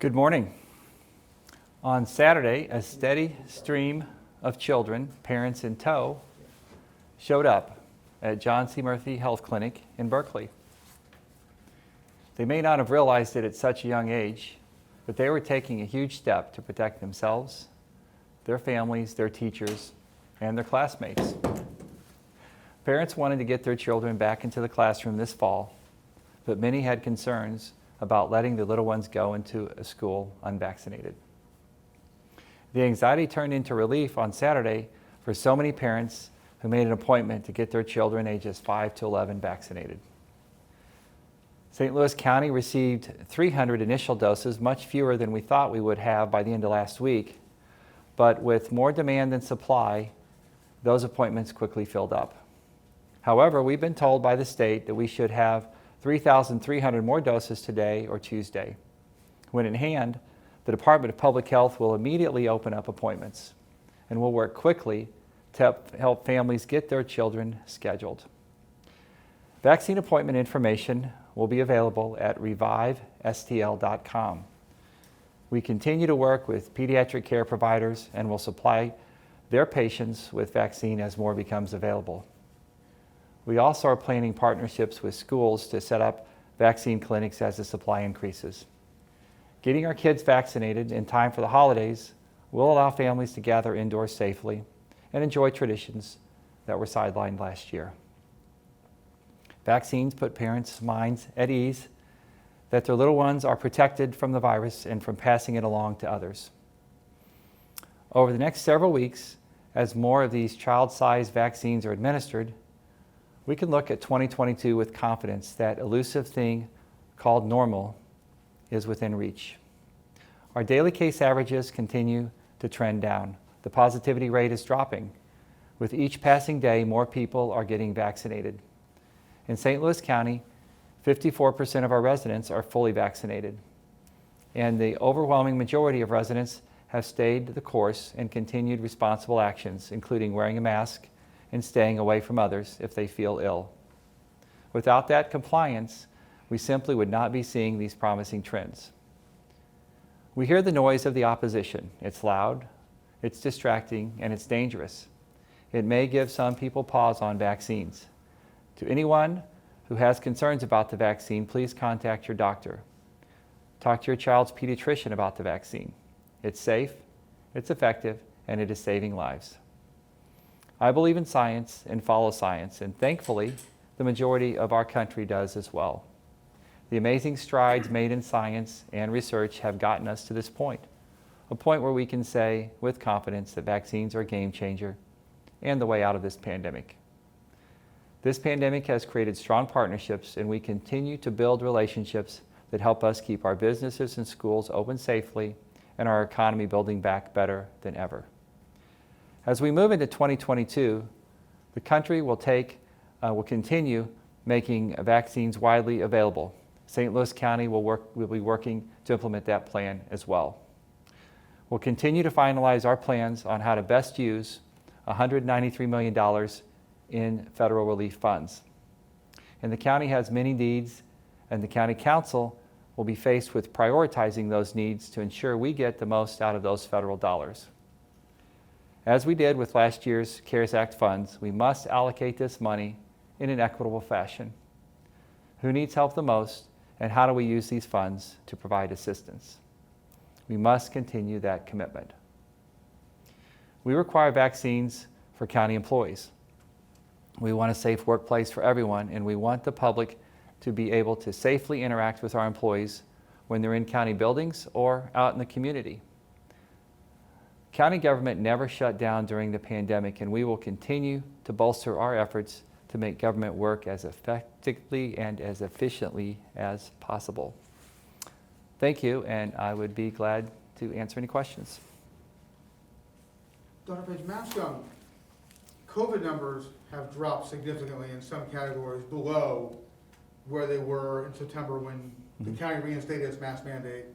Good morning. On Saturday, a steady stream of children, parents in tow, showed up at John C. Murphy Health Clinic in Berkeley. They may not have realized it at such a young age, but they were taking a huge step to protect themselves, their families, their teachers, and their classmates. Parents wanted to get their children back into the classroom this fall, but many had concerns about letting the little ones go into a school unvaccinated. The anxiety turned into relief on Saturday for so many parents who made an appointment to get their children ages 5 to 11 vaccinated. St. Louis County received 300 initial doses, much fewer than we thought we would have by the end of last week, but with more demand than supply, those appointments quickly filled up. However, we've been told by the state that we should have 3,300 more doses today or Tuesday. When in hand, the Department of Public Health will immediately open up appointments and will work quickly to help families get their children scheduled. Vaccine appointment information will be available at revivestl.com. We continue to work with pediatric care providers and will supply their patients with vaccine as more becomes available. We also are planning partnerships with schools to set up vaccine clinics as the supply increases. Getting our kids vaccinated in time for the holidays will allow families to gather indoors safely and enjoy traditions that were sidelined last year. Vaccines put parents' minds at ease that their little ones are protected from the virus and from passing it along to others. Over the next several weeks, as more of these child-sized vaccines are administered, we can look at 2022 with confidence that elusive thing called normal is within reach. Our daily case averages continue to trend down. The positivity rate is dropping. With each passing day, more people are getting vaccinated. In St. Louis County, 54% of our residents are fully vaccinated, and the overwhelming majority of residents have stayed the course and continued responsible actions, including wearing a mask and staying away from others if they feel ill. Without that compliance, we simply would not be seeing these promising trends. We hear the noise of the opposition. It's loud, it's distracting, and it's dangerous. It may give some people pause on vaccines. To anyone who has concerns about the vaccine, please contact your doctor. Talk to your child's pediatrician about the vaccine. It's safe, it's effective, and it is saving lives. I believe in science and follow science, and thankfully, the majority of our country does as well. The amazing strides made in science and research have gotten us to this point, a point where we can say with confidence that vaccines are a game changer and the way out of this pandemic. This pandemic has created strong partnerships, and we continue to build relationships that help us keep our businesses and schools open safely and our economy building back better than ever. As we move into 2022, the country will continue making vaccines widely available. St. Louis County will be working to implement that plan as well. We'll continue to finalize our plans on how to best use $193 million in federal relief funds. And the county has many needs, and the county council will be faced with prioritizing those needs to ensure we get the most out of those federal dollars. As we did with last year's CARES Act funds, we must allocate this money in an equitable fashion. Who needs help the most, and how do we use these funds to provide assistance? We must continue that commitment. We require vaccines for county employees. We want a safe workplace for everyone, and we want the public to be able to safely interact with our employees when they're in county buildings or out in the community. County government never shut down during the pandemic, and we will continue to bolster our efforts to make government work as effectively and as efficiently as possible. Thank you, and I would be glad to answer any questions. Dr. Page, Mashcom, COVID numbers have dropped significantly in some categories below where they were in September when the county reinstated its mask mandate.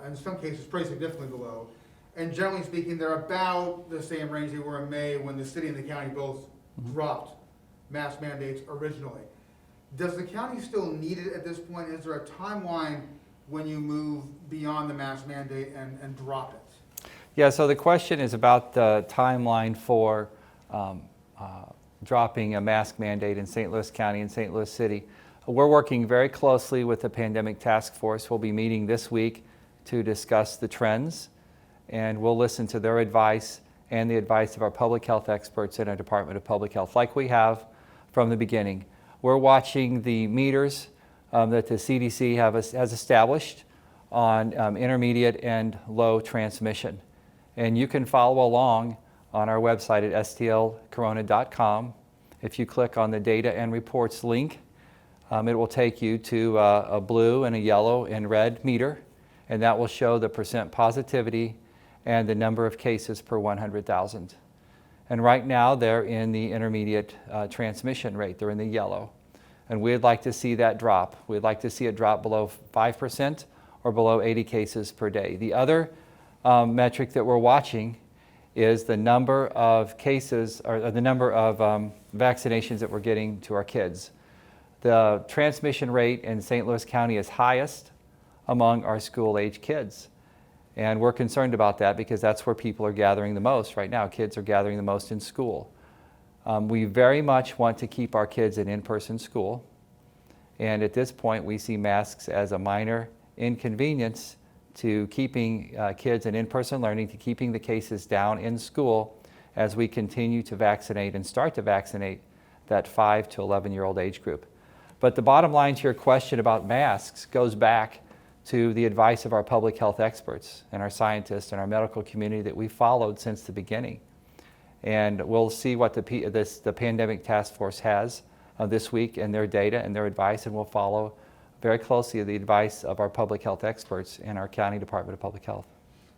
In some cases, pretty significantly below. And generally speaking, they're about the same range they were in May when the city and the county both dropped mask mandates originally. Does the county still need it at this point? Is there a timeline when you move beyond the mask mandate and drop it? Yeah, so the question is about the timeline for dropping a mask mandate in St. Louis County and St. Louis City. We're working very closely with the Pandemic Task Force. We'll be meeting this week to discuss the trends, and we'll listen to their advice and the advice of our public health experts in our Department of Public Health, like we have from the beginning. We're watching the meters that the CDC has established on intermediate and low transmission. And you can follow along on our website at stlcorona.com. If you click on the Data and Reports link, it will take you to a blue and a yellow and red meter, and that will show the percent positivity and the number of cases per 100,000. And right now they're in the intermediate transmission rate, they're in the yellow. And we'd like to see that drop. We'd like to see it drop below 5% or below 80 cases per day. The other metric that we're watching is the number of cases or the number of vaccinations that we're getting to our kids. The transmission rate in St. Louis County is highest among our school-age kids. And we're concerned about that because that's where people are gathering the most right now. Kids are gathering the most in school. We very much want to keep our kids in in-person school. And at this point, we see masks as a minor inconvenience to keeping kids in in-person learning, to keeping the cases down in school as we continue to vaccinate and start to vaccinate that 5 to 11-year-old age group. But the bottom line to your question about masks goes back to the advice of our public health experts and our scientists and our medical community that we followed since the beginning. And we'll see what the Pandemic Task Force has this week and their data and their advice, and we'll follow very closely the advice of our public health experts in our County Department of Public Health.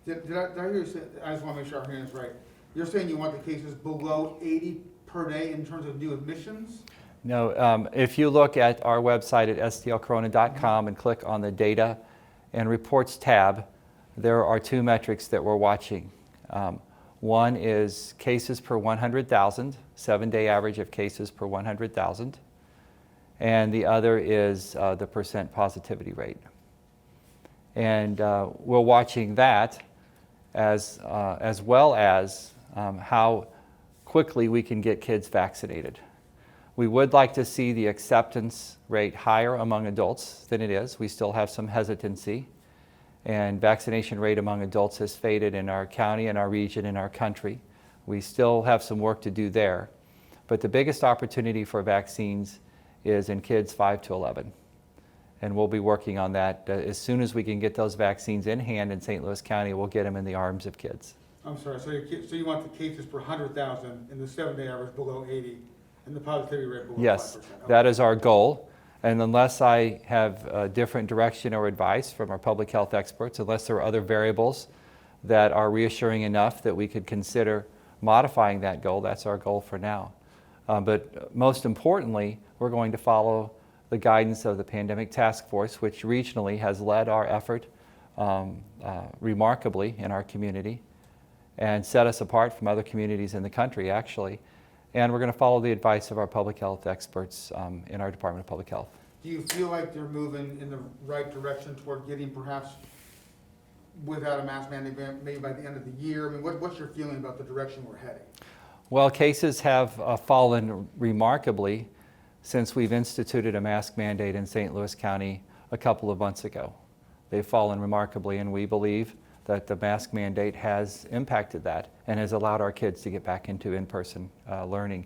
Did I hear you say, I just want to make sure I'm hearing this right. You're saying you want the cases below 80 per day in terms of new admissions? No, if you look at our website at stlcorona.com and click on the Data and Reports tab, there are two metrics that we're watching. One is cases per 100,000, 7-day average of cases per 100,000. And the other is the percent positivity rate. And we're watching that as well as how quickly we can get kids vaccinated. We would like to see the acceptance rate higher among adults than it is. We still have some hesitancy, and vaccination rate among adults has faded in our county, in our region, in our country. We still have some work to do there. But the biggest opportunity for vaccines is in kids 5 to 11. And we'll be working on that. As soon as we can get those vaccines in hand in St. Louis County, we'll get them in the arms of kids. I'm sorry, so you want the cases per 100,000 and the 7-day average below 80 and the positivity rate below 5%? Yes, Okay. that is our goal. And unless I have a different direction or advice from our public health experts, unless there are other variables that are reassuring enough that we could consider modifying that goal, that's our goal for now. But most importantly, we're going to follow the guidance of the Pandemic Task Force, which regionally has led our effort remarkably in our community and set us apart from other communities in the country, actually. And we're going to follow the advice of our public health experts in our Department of Public Health. Do you feel like they're moving in the right direction toward getting perhaps without a mask mandate maybe by the end of the year? I mean, what's your feeling about the direction we're heading? Well, cases have fallen remarkably since we've instituted a mask mandate in St. Louis County a couple of months ago. They've fallen remarkably, and we believe that the mask mandate has impacted that and has allowed our kids to get back into in-person learning.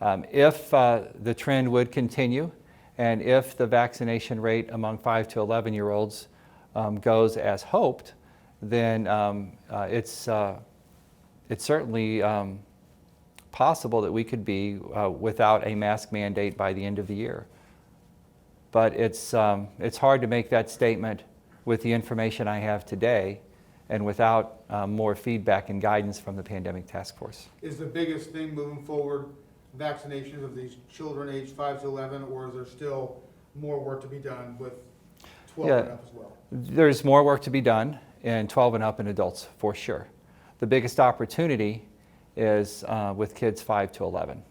If the trend would continue, and if the vaccination rate among 5 to 11-year-olds goes as hoped, then it's certainly possible that we could be without a mask mandate by the end of the year. But it's hard to make that statement with the information I have today and without more feedback and guidance from the Pandemic Task Force. Is the biggest thing moving forward vaccinations of these children aged 5 to 11, or is there still more work to be done with 12 and up as well? There's more work to be done in 12 and up in adults, for sure. The biggest opportunity is with kids 5 to 11,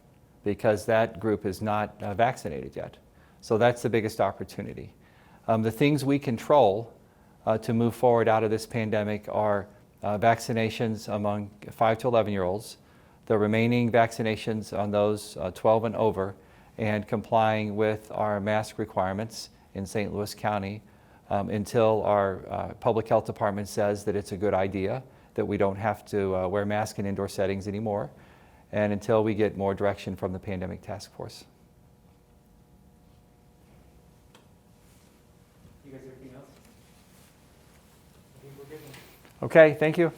because that group is not vaccinated yet. So that's the biggest opportunity. The things we control to move forward out of this pandemic are vaccinations among 5 to 11-year-olds, the remaining vaccinations on those 12 and over, and complying with our mask requirements in St. Louis County until our public health department says that it's a good idea, that we don't have to wear masks in indoor settings anymore, and until we get more direction from the pandemic task force. You guys have anything else? I think we're good. Okay, thank you.